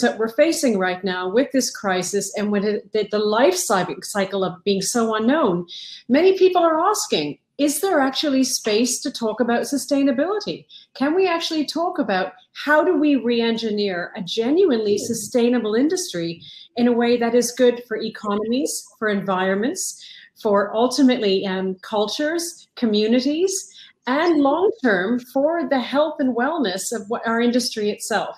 that we're facing right now with this crisis and with the life cycle of being so unknown, many people are asking, is there actually space to talk about sustainability? Can we actually talk about how do we re-engineer a genuinely sustainable industry in a way that is good for economies, for environments, for ultimately cultures, communities, and long-term for the health and wellness of our industry itself?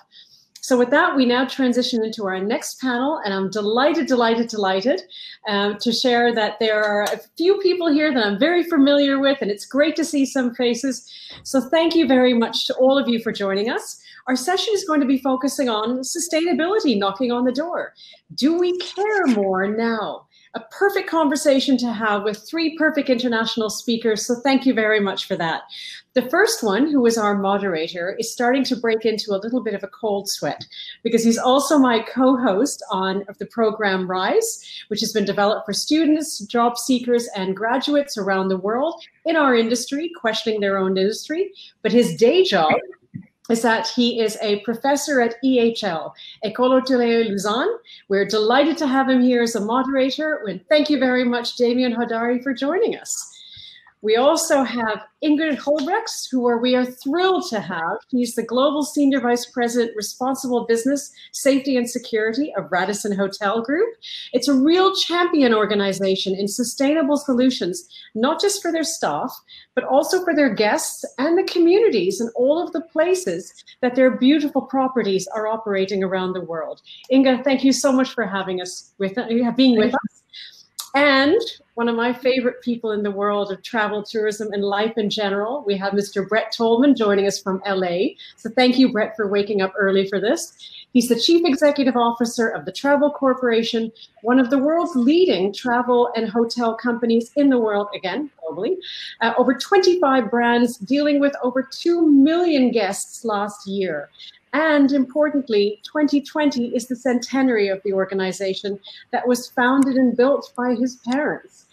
So with that, we now transition into our next panel, and I'm delighted to share that there are a few people here that I'm very familiar with, and it's great to see some faces. So thank you very much to all of you for joining us. Our session is going to be focusing on sustainability knocking on the door. Do we care more now? A perfect conversation to have with three perfect international speakers, so thank you very much for that. The first one, who is our moderator, is starting to break into a little bit of a cold sweat because he's also my co-host of the program RISE, which has been developed for students, job seekers, and graduates around the world in our industry, questioning their own industry. But his day job is that he is a professor at EHL, Ecole Hôtelière Lausanne. We're delighted to have him here as a moderator. And thank you very much, Demian Hodari, for joining us. We also have Inge Huijbrechts, who we are thrilled to have. He's the Global Senior Vice President, Responsible Business, Safety and Security of Radisson Hotel Group. It's a real champion organization in sustainable solutions, not just for their staff, but also for their guests and the communities and all of the places that their beautiful properties are operating around the world. Inge, thank you so much for being with us. And one of my favorite people in the world of travel, tourism, and life in general, we have Mr. Brett Tollmann joining us from LA. So thank you, Brett, for waking up early for this. He's the Chief Executive Officer of the Travel Corporation, one of the world's leading travel and hotel companies in the world, again, globally. Over 25 brands, dealing with over 2 million guests last year. And importantly, 2020 is the centenary of the organization that was founded and built by his parents.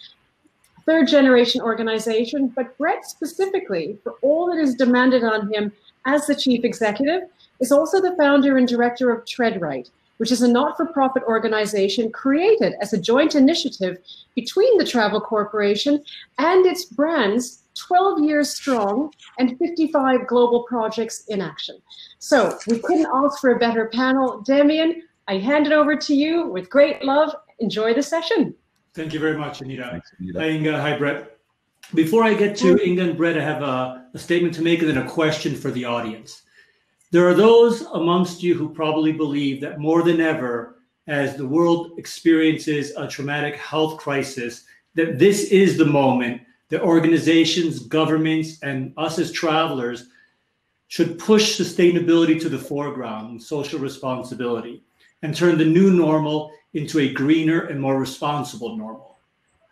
Third generation organization, but Brett specifically, for all that is demanded on him as the chief executive, is also the founder and director of TreadRight, which is a not-for-profit organization created as a joint initiative between the Travel Corporation and its brands, 12 years strong and 55 global projects in action. So we couldn't ask for a better panel. Demian, I hand it over to you with great love. Enjoy the session. Thank you very much, Anita. Thanks, Anita. Hi, Inge. Hi, Brett. Before I get to Inge and Brett, I have a statement to make and then a question for the audience. There are those amongst you who probably believe that more than ever, as the world experiences a traumatic health crisis, that this is the moment that organizations, governments, and us as travelers should push sustainability to the foreground and social responsibility and turn the new normal into a greener and more responsible normal.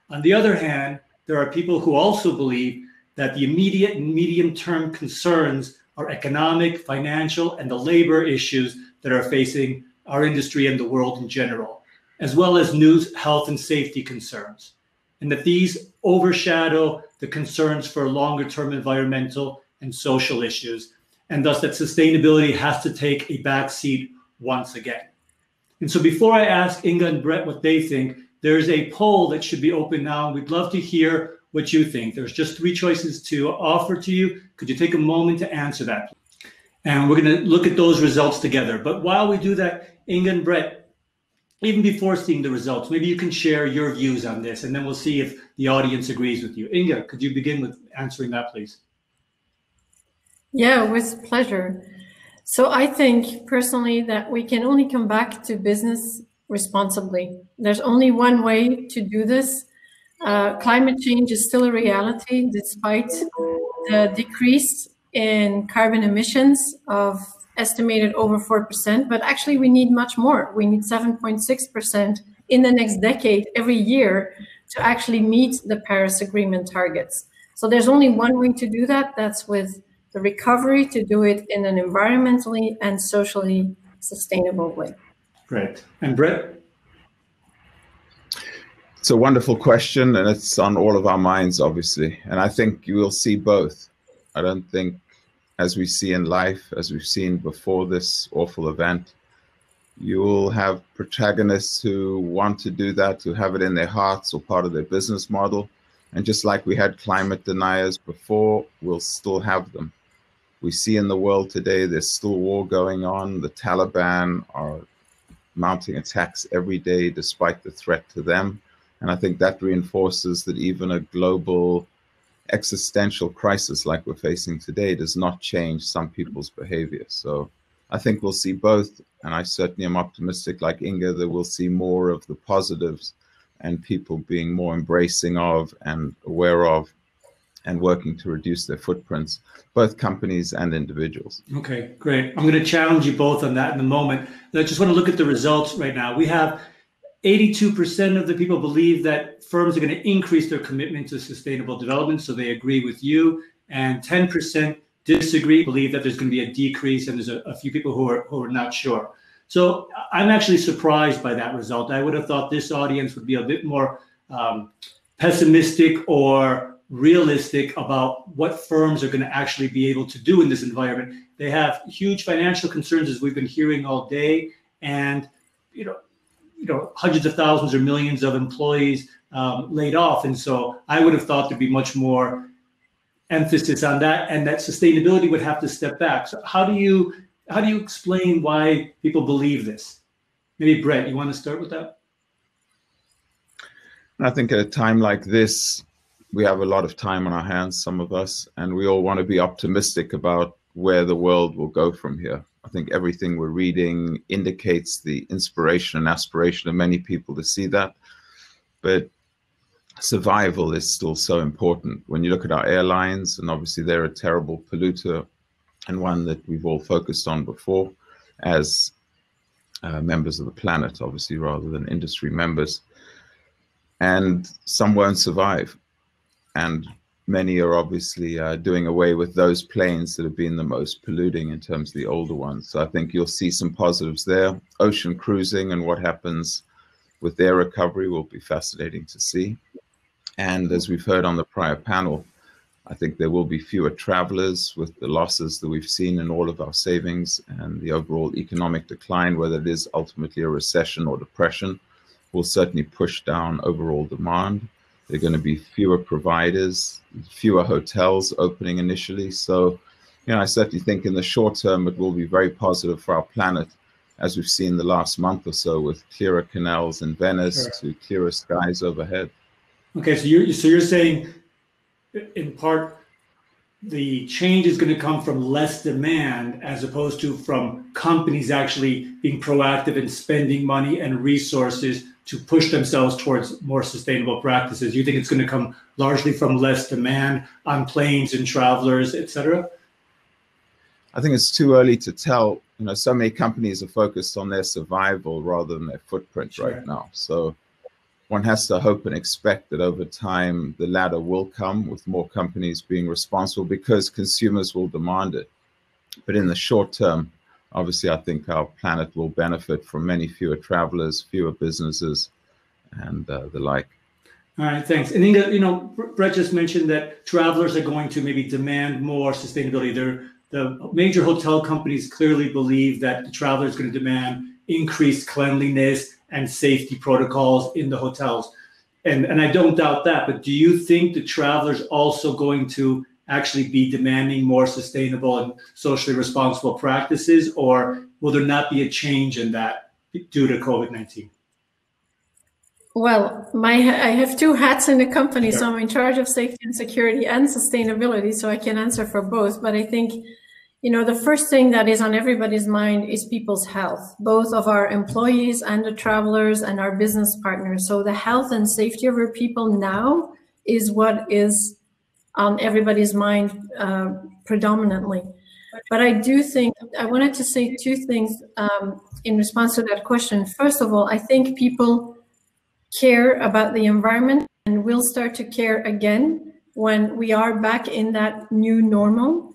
On the other hand, there are people who also believe that the immediate and medium-term concerns are economic, financial, and the labor issues that are facing our industry and the world in general, as well as new health and safety concerns, and that these overshadow the concerns for longer-term environmental and social issues, and thus that sustainability has to take a backseat once again. And so before I ask Inge and Brett what they think, there's a poll that should be open now, and we'd love to hear what you think. There's just 3 choices to offer to you. Could you take a moment to answer that? And we're going to look at those results together. But while we do that, Inge and Brett, even before seeing the results, maybe you can share your views on this, and then we'll see if the audience agrees with you. Inge, could you begin with answering that, please? Yeah, with pleasure. So I think personally that we can only come back to business responsibly. There's only one way to do this. Climate change is still a reality despite the decrease in carbon emissions of estimated over 4%, but actually we need much more. We need 7.6% in the next decade every year to actually meet the Paris Agreement targets. So there's only one way to do that. That's with the recovery, to do it in an environmentally and socially sustainable way. Great. And Brett? It's a wonderful question, and it's on all of our minds, obviously. And I think you will see both. I don't think, as we see in life, as we've seen before this awful event, You will have protagonists who want to do that, who have it in their hearts or part of their business model. And just like we had climate deniers before, we'll still have them. We see in the world today, there's still war going on. The Taliban are mounting attacks every day despite the threat to them. And I think that reinforces that even a global existential crisis like we're facing today does not change some people's behavior. So I think we'll see both. And I certainly am optimistic, like Inge, that we'll see more of the positives and people being more embracing of and aware of and working to reduce their footprints, both companies and individuals. Okay, great. I'm going to challenge you both on that in a moment. I just want to look at the results right now. We have 82% of the people believe that firms are going to increase their commitment to sustainable development, so they agree with you, and 10% disagree, believe that there's going to be a decrease, and there's a few people who are not sure. So I'm actually surprised by that result. I would have thought this audience would be a bit more pessimistic or realistic about what firms are going to actually be able to do in this environment. They have huge financial concerns, as we've been hearing all day, and hundreds of thousands or millions of employees laid off. And so I would have thought there'd be much more emphasis on that, and that sustainability would have to step back. So how do you explain why people believe this? Maybe Brett, you want to start with that? I think at a time like this, we have a lot of time on our hands, some of us, and we all want to be optimistic about where the world will go from here. I think everything we're reading indicates the inspiration and aspiration of many people to see that. But survival is still so important. When you look at our airlines, and obviously they're a terrible polluter and one that we've all focused on before as members of the planet, obviously, rather than industry members. And some won't survive. And many are obviously doing away with those planes that have been the most polluting in terms of the older ones. So I think you'll see some positives there. Ocean cruising and what happens with their recovery will be fascinating to see. And as we've heard on the prior panel, I think there will be fewer travelers with the losses that we've seen in all of our savings, and the overall economic decline, whether it is ultimately a recession or depression, will certainly push down overall demand. There are going to be fewer providers, fewer hotels opening initially. So, I certainly think in the short term, it will be very positive for our planet, as we've seen the last month or so, with clearer canals in Venice to clearer skies overhead. Okay, so you're saying, in part, the change is going to come from less demand as opposed to from companies actually being proactive in spending money and resources to push themselves towards more sustainable practices. You think it's going to come largely from less demand on planes and travelers, et cetera? I think it's too early to tell. So many companies are focused on their survival rather than their footprint right now. So one has to hope and expect that over time, the latter will come with more companies being responsible because consumers will demand it. But in the short term, obviously, I think our planet will benefit from many fewer travelers, fewer businesses, and the like. All right, thanks. And Inge, Brett just mentioned that travelers are going to maybe demand more sustainability. The major hotel companies clearly believe that the traveler is going to demand increased cleanliness and safety protocols in the hotels. And I don't doubt that, but do you think the traveler's also going to actually be demanding more sustainable and socially responsible practices, or will there not be a change in that due to COVID-19? Well, I have two hats in the company, so I'm in charge of safety and security and sustainability, so I can answer for both. But I think, the first thing that is on everybody's mind is people's health, both of our employees and the travelers and our business partners. So the health and safety of our people now is what is on everybody's mind predominantly. But I do think, I wanted to say two things in response to that question. First of all, I think people care about the environment and will start to care again when we are back in that new normal.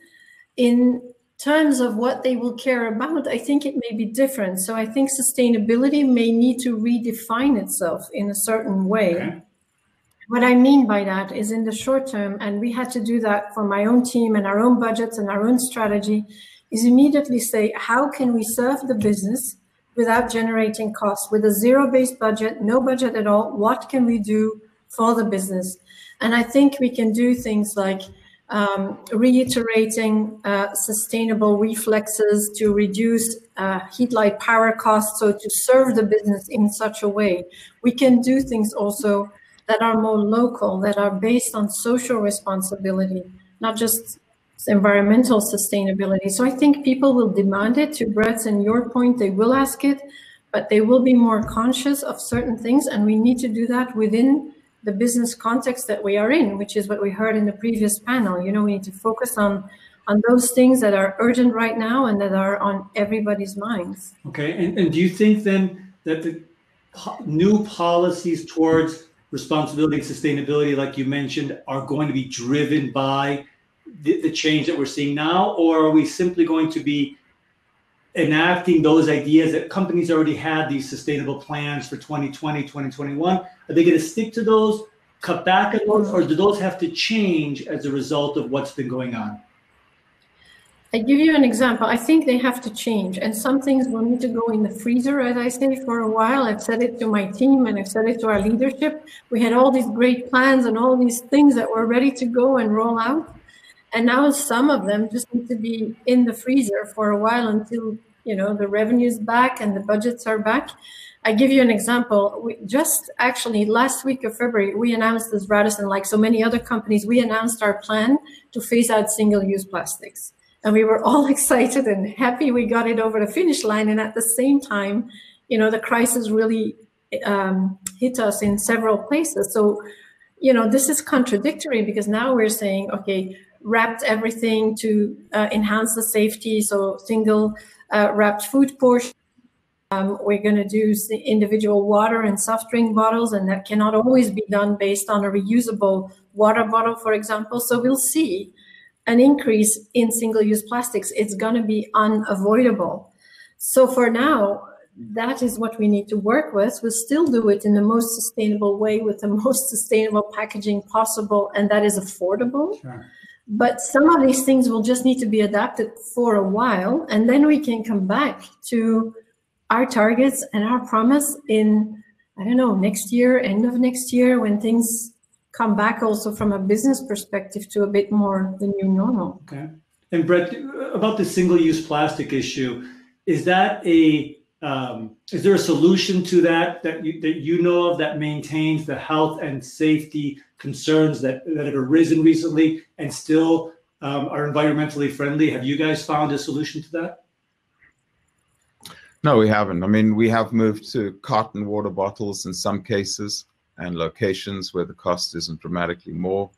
In terms of what they will care about, I think it may be different. So I think sustainability may need to redefine itself in a certain way. Okay. What I mean by that is in the short term, and we had to do that for my own team and our own budgets and our own strategy, is immediately say, how can we serve the business without generating costs. With a zero-based budget, no budget at all, what can we do for the business? And I think we can do things like reiterating sustainable reflexes to reduce heat light power costs, so to serve the business in such a way. We can do things also that are more local, that are based on social responsibility, not just environmental sustainability. So I think people will demand it. To Brett's and your point, they will ask it, but they will be more conscious of certain things, and we need to do that within the business context that we are in, which is what we heard in the previous panel. You know, we need to focus on those things that are urgent right now and that are on everybody's minds. Okay, and do you think then that the new policies towards responsibility and sustainability, like you mentioned, are going to be driven by the change that we're seeing now, or are we simply going to be enacting those ideas that companies already had, these sustainable plans for 2020, 2021? Are they going to stick to those, cut back on those, or do those have to change as a result of what's been going on? I give you an example. I think they have to change, and some things will need to go in the freezer, as I say, for a while. I've said it to my team and I've said it to our leadership. We had all these great plans and all these things that were ready to go and roll out. And now some of them just need to be in the freezer for a while until, you know, the revenue's back and the budgets are back. I give you an example. We just actually last week of February, we announced as Radisson, like so many other companies, we announced our plan to phase out single-use plastics. And we were all excited and happy we got it over the finish line. And at the same time, you know, the crisis really hit us in several places. So, you know, this is contradictory, because now we're saying, okay, wrapped everything to enhance the safety, so single wrapped food portion. We're going to do individual water and soft drink bottles, and that cannot always be done based on a reusable water bottle, for example. So we'll see an increase in single-use plastics. It's going to be unavoidable. So for now, that is what we need to work with. We'll still do it in the most sustainable way with the most sustainable packaging possible, and that is affordable. Sure. But some of these things will just need to be adapted for a while, and then we can come back to our targets and our promise in, I don't know, next year, end of next year, when things come back also from a business perspective to a bit more the new normal. Okay. And Brett, about the single-use plastic issue, is that is there a solution to that you know of that maintains the health and safety concerns that have arisen recently and still are environmentally friendly? Have you guys found a solution to that? No, we haven't. I mean, we have moved to carton water bottles in some cases and locations where the cost isn't dramatically more.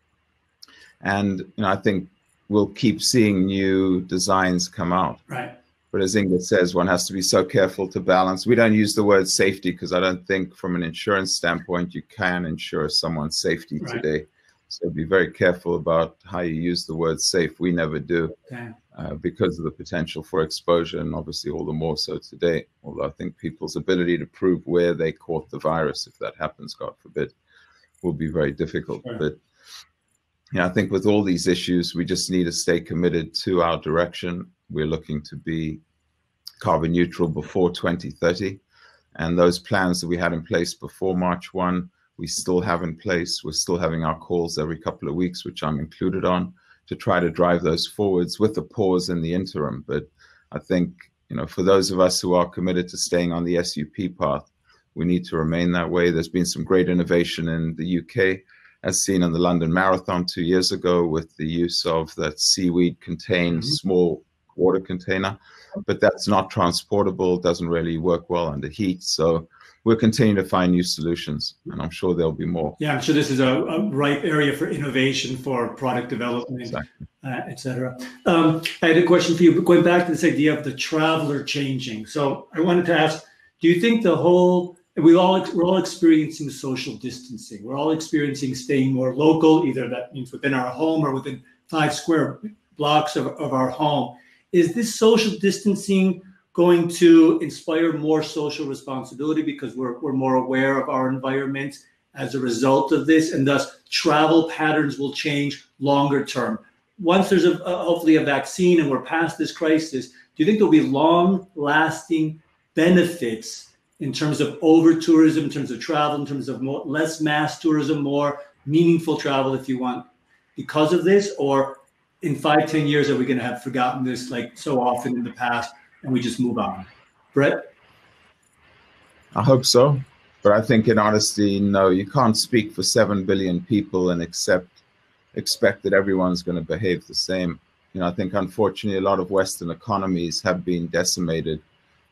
And you know, I think we'll keep seeing new designs come out. Right. But as Inge says, one has to be so careful to balance. We don't use the word safety because I don't think from an insurance standpoint you can insure someone's safety today. So be very careful about how you use the word safe. We never do because of the potential for exposure, and obviously all the more so today. Although I think people's ability to prove where they caught the virus, if that happens, God forbid, will be very difficult. Sure. But yeah, I think with all these issues, we just need to stay committed to our direction. We're looking to be carbon neutral before 2030. And those plans that we had in place before March 1, we still have in place. We're still having our calls every couple of weeks, which I'm included on, to try to drive those forwards with a pause in the interim. But I think, you know, for those of us who are committed to staying on the SUP path, we need to remain that way. There's been some great innovation in the UK, as seen in the London Marathon 2 years ago with the use of that seaweed-contained small water container, but that's not transportable, doesn't really work well under heat. So we'll continue to find new solutions, and I'm sure there'll be more. Yeah, I'm sure this is a ripe area for innovation, for product development, exactly. Et cetera. I had a question for you, but going back to this idea of the traveler changing. So I wanted to ask, do you think we're all experiencing social distancing. We're all experiencing staying more local, either that means within our home or within 5 square blocks of our home. Is this social distancing going to inspire more social responsibility because we're more aware of our environment as a result of this, and thus travel patterns will change longer term? Once there's hopefully a vaccine and we're past this crisis, do you think there'll be long-lasting benefits in terms of over tourism, in terms of travel, in terms of less mass tourism, more meaningful travel, if you want, because of this? Or in 5-10 years, are we going to have forgotten this like so often in the past and we just move on? Brett? I hope so. But I think in honesty, no, you can't speak for 7 billion people and expect that everyone's going to behave the same. You know, I think unfortunately a lot of Western economies have been decimated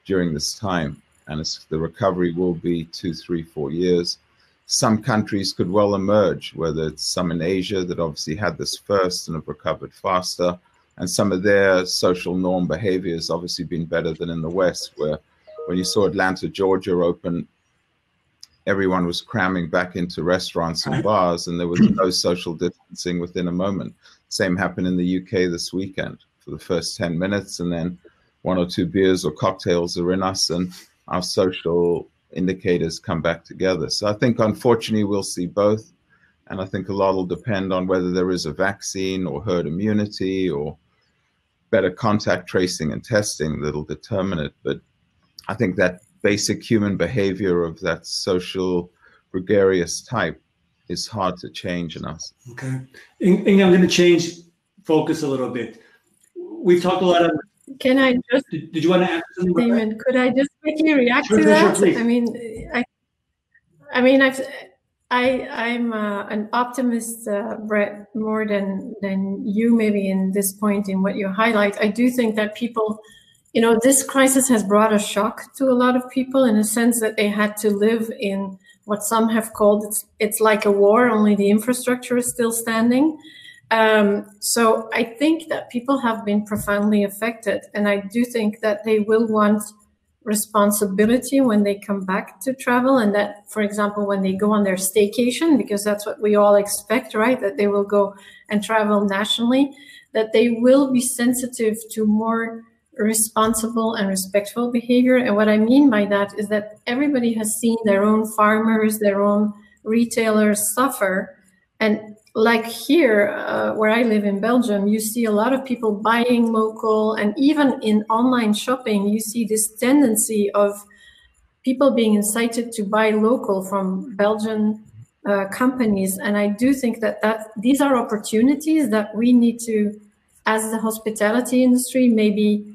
during this time, and the recovery will be 2, 3, 4 years. Some countries could well emerge, whether it's some in Asia that obviously had this first and have recovered faster, and some of their social norm behavior has obviously been better than in the West, where when you saw Atlanta, Georgia open, everyone was cramming back into restaurants and bars, and there was no social distancing within a moment. Same happened in the UK this weekend for the first 10 minutes, and then 1 or 2 beers or cocktails are in us, and our social indicators come back together. So I think, unfortunately, we'll see both. And I think a lot will depend on whether there is a vaccine or herd immunity or better contact tracing and testing that'll determine it. But I think that basic human behavior of that social gregarious type is hard to change in us. Okay. Inge, I'm going to change focus a little bit. We've talked a lot of... Can I just... Did you want to add something? Demian, could I just quickly react to Sure, that? please. I'm an optimist, Brett, more than you maybe in this point in what you highlight. I do think that people, you know, this crisis has brought a shock to a lot of people in a sense that they had to live in what some have called, it's like a war, only the infrastructure is still standing. So I think that people have been profoundly affected, and I do think that they will want responsibility when they come back to travel, and that, for example, when they go on their staycation, because that's what we all expect, right? That they will go and travel nationally, that they will be sensitive to more responsible and respectful behavior. And what I mean by that is that everybody has seen their own farmers, their own retailers suffer. And like here, where I live in Belgium, you see a lot of people buying local, and even in online shopping, you see this tendency of people being incited to buy local from Belgian companies. And I do think that these are opportunities that we need to, as the hospitality industry, maybe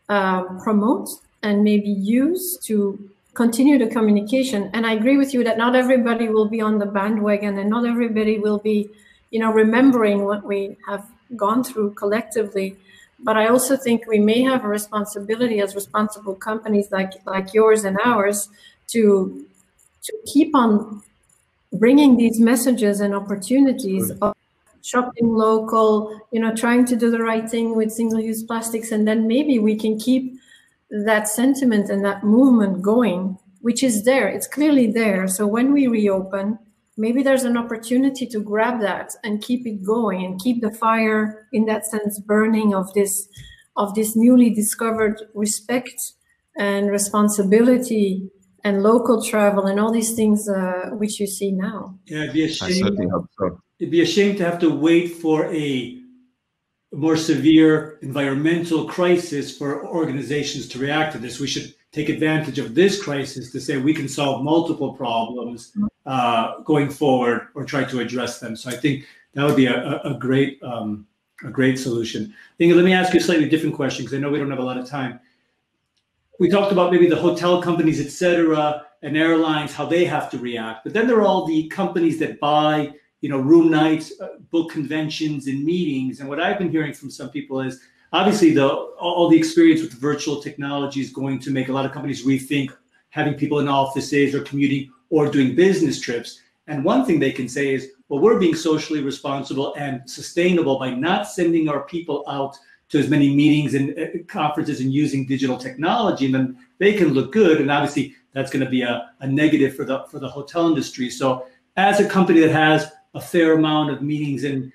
promote and maybe use to continue the communication. And I agree with you that not everybody will be on the bandwagon, and not everybody will be, you know, remembering what we have gone through collectively. But I also think we may have a responsibility as responsible companies like yours and ours to keep on bringing these messages and opportunities of shopping local, you know, trying to do the right thing with single-use plastics, and then maybe we can keep that sentiment and that movement going, which is there. It's clearly there. So when we reopen, maybe there's an opportunity to grab that and keep it going and keep the fire, in that sense, burning of this newly discovered respect and responsibility and local travel and all these things which you see now. Yeah, it'd be a shame. I certainly hope so. It'd be a shame to have to wait for a more severe environmental crisis for organizations to react to this. We should take advantage of this crisis to say we can solve multiple problems going forward, or try to address them. So I think that would be a great solution. Inge, let me ask you a slightly different question, because I know we don't have a lot of time. We talked about maybe the hotel companies, et cetera, and airlines, how they have to react. But then there are all the companies that buy, you know, room nights, book conventions and meetings. And what I've been hearing from some people is, obviously, all the experience with virtual technology is going to make a lot of companies rethink having people in offices or commuting or doing business trips. And one thing they can say is, well, we're being socially responsible and sustainable by not sending our people out to as many meetings and conferences and using digital technology, and then they can look good. And obviously, that's going to be a negative for the hotel industry. So as a company that has a fair amount of meetings and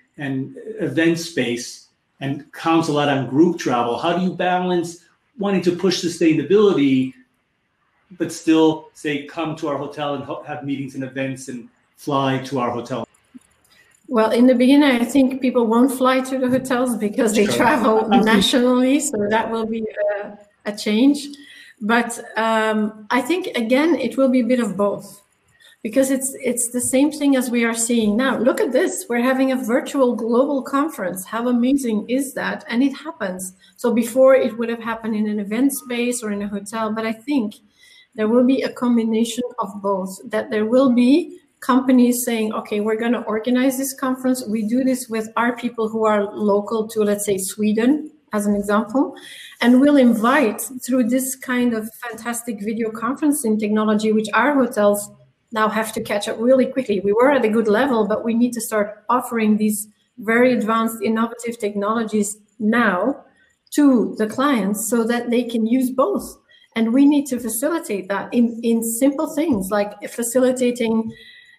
event space and counts a lot on group travel, how do you balance wanting to push sustainability, but still say, come to our hotel and have meetings and events and fly to our hotel? Well, in the beginning, I think people won't fly to the hotels because they travel nationally. So that will be a change. But I think, again, it will be a bit of both, because it's the same thing as we are seeing now. Look at this. We're having a virtual global conference. How amazing is that? And it happens. So before, it would have happened in an event space or in a hotel. But I think there will be a combination of both, that there will be companies saying, okay, we're going to organize this conference. We do this with our people who are local to, let's say, Sweden, as an example, and we'll invite through this kind of fantastic video conferencing technology, which our hotels now have to catch up really quickly. We were at a good level, but we need to start offering these very advanced, innovative technologies now to the clients so that they can use both. And we need to facilitate that in simple things like facilitating,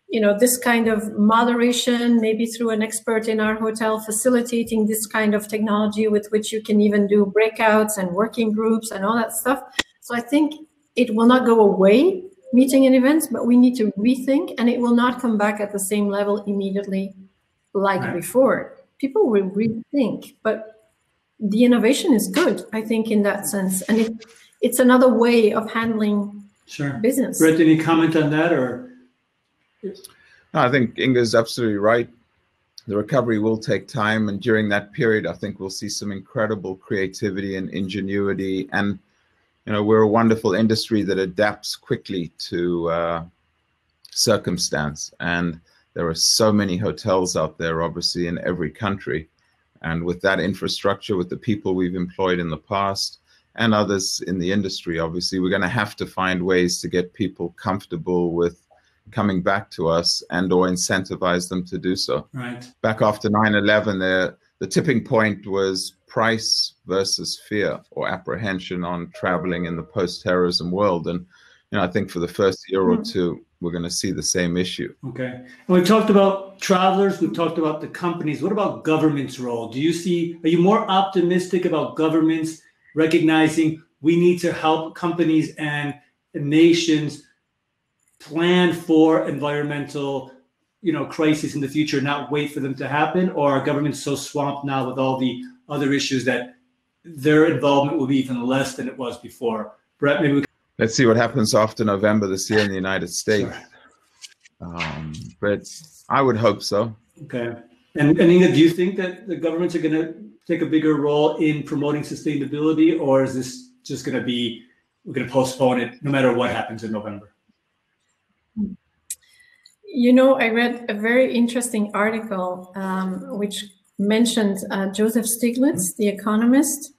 you know, this kind of moderation, maybe through an expert in our hotel, facilitating this kind of technology with which you can even do breakouts and working groups and all that stuff. So I think it will not go away, meeting and events, but we need to rethink, and it will not come back at the same level immediately like before. People will rethink, but the innovation is good, I think, in that sense. And it's another way of handling business. Brett, any comment on that? Or no, I think Inge is absolutely right. The recovery will take time, and during that period, I think we'll see some incredible creativity and ingenuity. And you know, we're a wonderful industry that adapts quickly to circumstance, and there are so many hotels out there, obviously, in every country. And with that infrastructure, with the people we've employed in the past and others in the industry, obviously, we're going to have to find ways to get people comfortable with coming back to us and or incentivize them to do so. Right. Back after 9/11, the tipping point was price versus fear or apprehension on traveling in the post-terrorism world. And you know, I think for the first year or two, we're going to see the same issue. Okay. And we've talked about travelers, we've talked about the companies. What about government's role? Are you more optimistic about governments recognizing we need to help companies and nations plan for environmental, you know, crises in the future, not wait for them to happen? Or are governments so swamped now with all the other issues that their involvement will be even less than it was before? Brett, maybe we can... Let's see what happens after November this year in the United States. Sure. But I would hope so. Okay. And Inge, do you think that the governments are going to take a bigger role in promoting sustainability, or is this just going to be, we're going to postpone it no matter what happens in November? You know, I read a very interesting article which mentioned Joseph Stiglitz, the economist,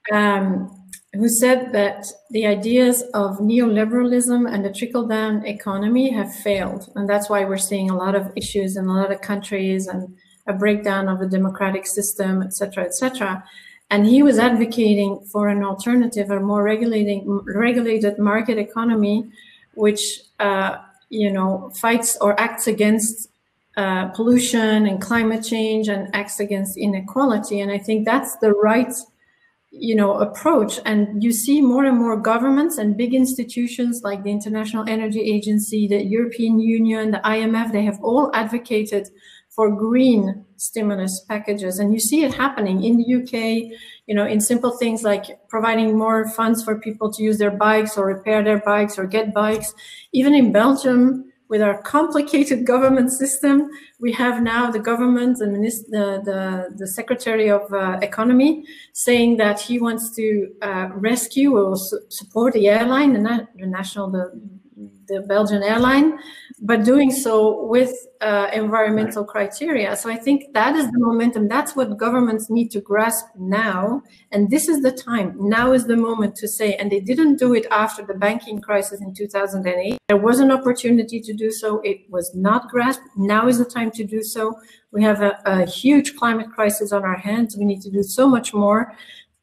who said that the ideas of neoliberalism and the trickle-down economy have failed. And that's why we're seeing a lot of issues in a lot of countries and a breakdown of the democratic system, et cetera, et cetera. And he was advocating for an alternative, a more regulated market economy, which you know, fights or acts against pollution and climate change and acts against inequality. And I think that's the right, you know, approach. And you see more and more governments and big institutions like the International Energy Agency, the European Union, the IMF, they have all advocated for green stimulus packages. And you see it happening in the UK, you know, in simple things like providing more funds for people to use their bikes or repair their bikes or get bikes. Even in Belgium, with our complicated government system, we have now the government and the Secretary of Economy saying that he wants to rescue or support the airline, the Belgian airline, but doing so with environmental criteria. So I think that is the momentum. That's what governments need to grasp now. And this is the time. Now is the moment to say, and they didn't do it after the banking crisis in 2008. There was an opportunity to do so. It was not grasped. Now is the time to do so. We have a huge climate crisis on our hands. We need to do so much more.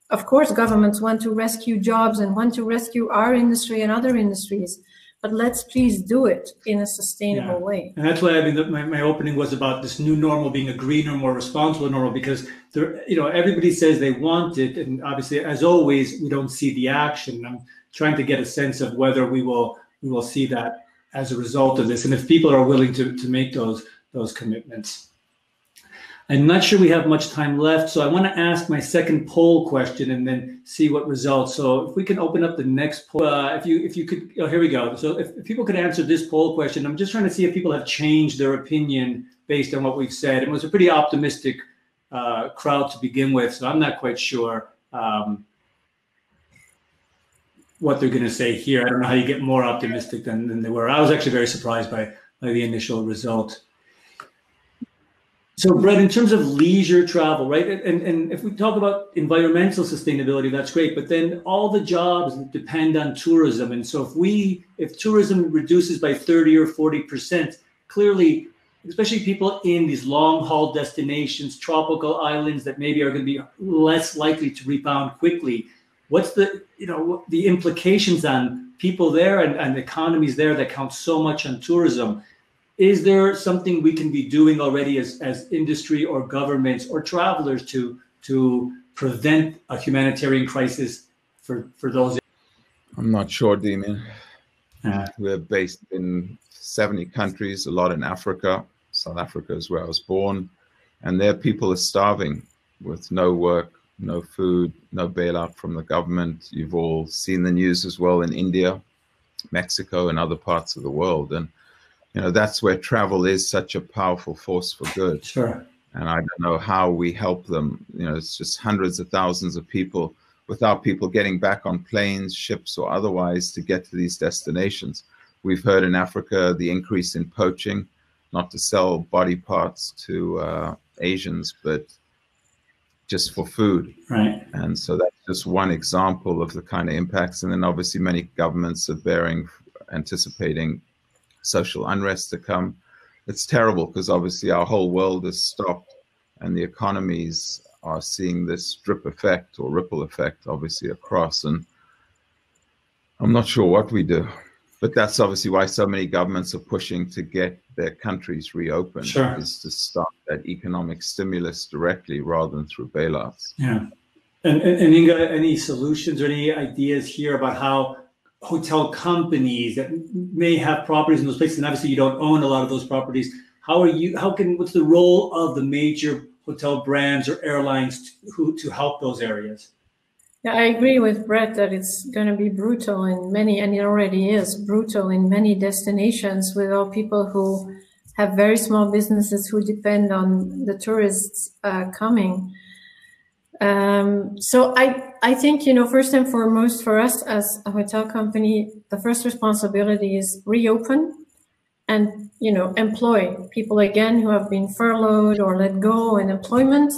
Of course, governments want to rescue jobs and want to rescue our industry and other industries. But let's please do it in a sustainable way. And that's why, I mean, my opening was about this new normal being a greener, more responsible normal, because there, you know, everybody says they want it, and obviously, as always, we don't see the action. I'm trying to get a sense of whether we will see that as a result of this, and if people are willing to make those commitments. I'm not sure we have much time left, so I want to ask my second poll question and then see what results. So if we can open up the next poll, if you could, oh, here we go. So if people could answer this poll question, I'm just trying to see if people have changed their opinion based on what we've said. It was a pretty optimistic crowd to begin with, so I'm not quite sure what they're going to say here. I don't know how you get more optimistic than they were. I was actually very surprised by the initial result. So, Brett, in terms of leisure travel, right, and if we talk about environmental sustainability, that's great, but then all the jobs depend on tourism. And so if tourism reduces by 30 or 40%, clearly, especially people in these long-haul destinations, tropical islands that maybe are going to be less likely to rebound quickly, what's the implications on people there and economies there that count so much on tourism? Is there something we can be doing already as industry or governments or travelers to prevent a humanitarian crisis for those? I'm not sure, Demian. We're based in 70 countries, a lot in Africa. South Africa is where I was born. And there people are starving with no work, no food, no bailout from the government. You've all seen the news as well in India, Mexico, and other parts of the world. And that's where travel is such a powerful force for good. Sure. And I don't know how we help them. It's just hundreds of thousands of people without people getting back on planes, ships, or otherwise to get to these destinations. We've heard in Africa the increase in poaching, not to sell body parts to Asians, but just for food. Right. And so that's just one example of the kind of impacts. And then obviously many governments are anticipating social unrest to come. It's terrible because obviously our whole world is stopped and the economies are seeing this drip effect or ripple effect obviously across. And I'm not sure what we do, but that's obviously why so many governments are pushing to get their countries reopened. Sure. Is to start that economic stimulus directly rather than through bailouts. Yeah. And Inge, any solutions or any ideas here about how hotel companies that may have properties in those places, and obviously you don't own a lot of those properties, what's the role of the major hotel brands or airlines to help those areas? Yeah, I agree with Brett that it's going to be brutal in many, and it already is brutal in many destinations with all people who have very small businesses who depend on the tourists coming. So I think, first and foremost for us as a hotel company, the first responsibility is reopen and, employ people again who have been furloughed or let go in employment.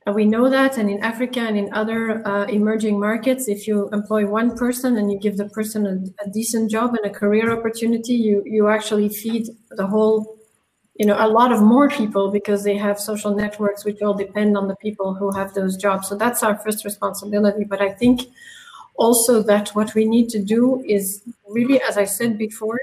And we know that, and in Africa and in other emerging markets, if you employ one person and you give the person a decent job and a career opportunity, you actually feed the whole, a lot of more people because they have social networks which all depend on the people who have those jobs. So that's our first responsibility. But I think also that what we need to do is really, as I said before,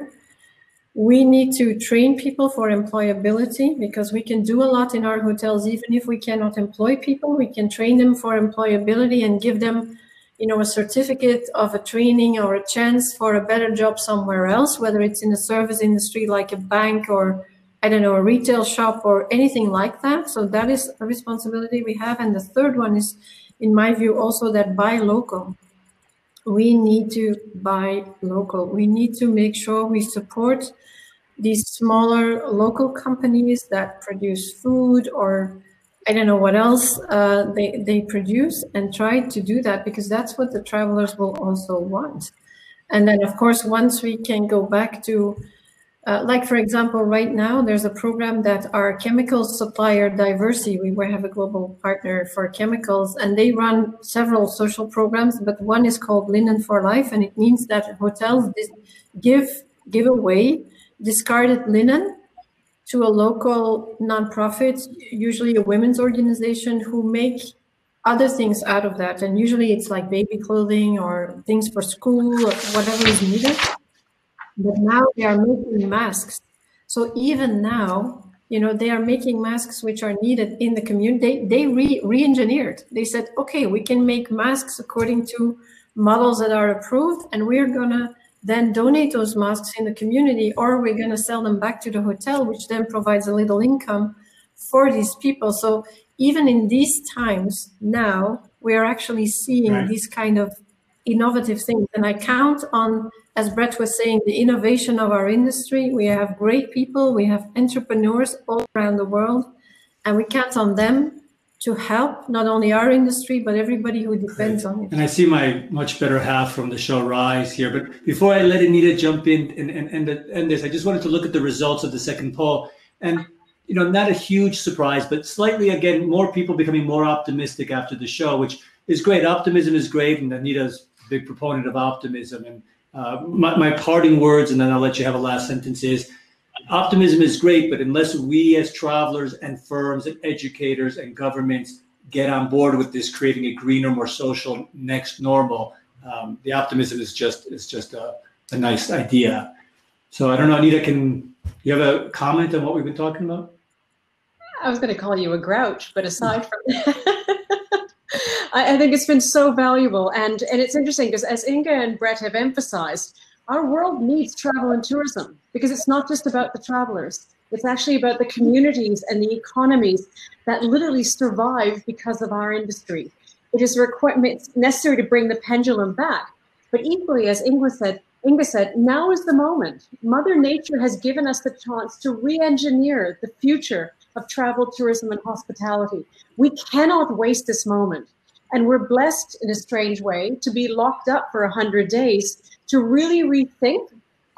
we need to train people for employability because we can do a lot in our hotels. Even if we cannot employ people, we can train them for employability and give them, a certificate of a training or a chance for a better job somewhere else, whether it's in the service industry like a bank or, I don't know, a retail shop or anything like that. So that is a responsibility we have. And the third one is, in my view, also that buy local. We need to buy local. We need to make sure we support these smaller local companies that produce food or I don't know what else they produce, and try to do that because that's what the travelers will also want. And then, of course, once we can go back to like, for example, right now, there's a program that our chemical supplier, Diversey, we have a global partner for chemicals, and they run several social programs, but one is called Linen for Life, and it means that hotels give away discarded linen to a local nonprofit, usually a women's organization, who make other things out of that. And usually it's like baby clothing or things for school or whatever is needed. But now they are making masks. So even now, they are making masks which are needed in the community. They re-engineered. They said, okay, we can make masks according to models that are approved, and we're gonna then donate those masks in the community, or we're gonna sell them back to the hotel, which then provides a little income for these people. So even in these times now, we are actually seeing these kind of innovative things. And I count on, as Brett was saying, the innovation of our industry. We have great people, we have entrepreneurs all around the world, and we count on them to help not only our industry, but everybody who depends on it. And I see my much better half from the show Rise here. But before I let Anita jump in and end this, I just wanted to look at the results of the second poll. And, you know, not a huge surprise, but slightly, again, more people becoming more optimistic after the show, which is great. Optimism is great. And Anita's a big proponent of optimism. And my parting words, and then I'll let you have a last sentence, is optimism is great, but unless we as travelers and firms and educators and governments get on board with this, creating a greener, more social next normal, the optimism is just a nice idea. So I don't know, Anita, can you have a comment on what we've been talking about? I was going to call you a grouch, but aside from that, I think it's been so valuable. And it's interesting because as Inge and Brett have emphasized, our world needs travel and tourism because it's not just about the travelers. It's actually about the communities and the economies that literally survive because of our industry. It is necessary to bring the pendulum back. But equally, as Inge said, now is the moment. Mother Nature has given us the chance to re-engineer the future of travel, tourism, and hospitality. We cannot waste this moment. And we're blessed in a strange way to be locked up for 100 days to really rethink.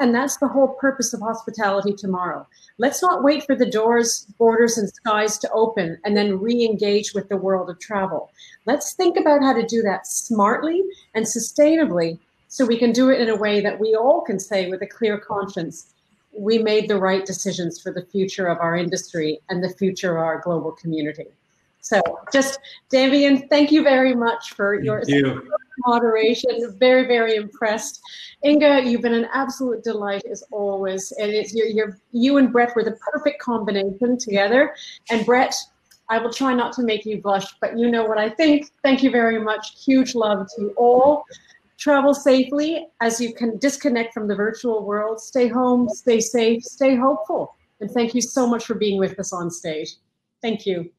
And that's the whole purpose of Hospitality Tomorrow. Let's not wait for the doors, borders, and skies to open and then re-engage with the world of travel. Let's think about how to do that smartly and sustainably so we can do it in a way that we all can say with a clear conscience, we made the right decisions for the future of our industry and the future of our global community. So just, Demian, thank you very much for your moderation. Very, very impressed. Inge, you've been an absolute delight as always. And it's you and Brett were the perfect combination together. And Brett, I will try not to make you blush, but you know what I think. Thank you very much. Huge love to you all. Travel safely as you can disconnect from the virtual world. Stay home, stay safe, stay hopeful. And thank you so much for being with us on stage. Thank you.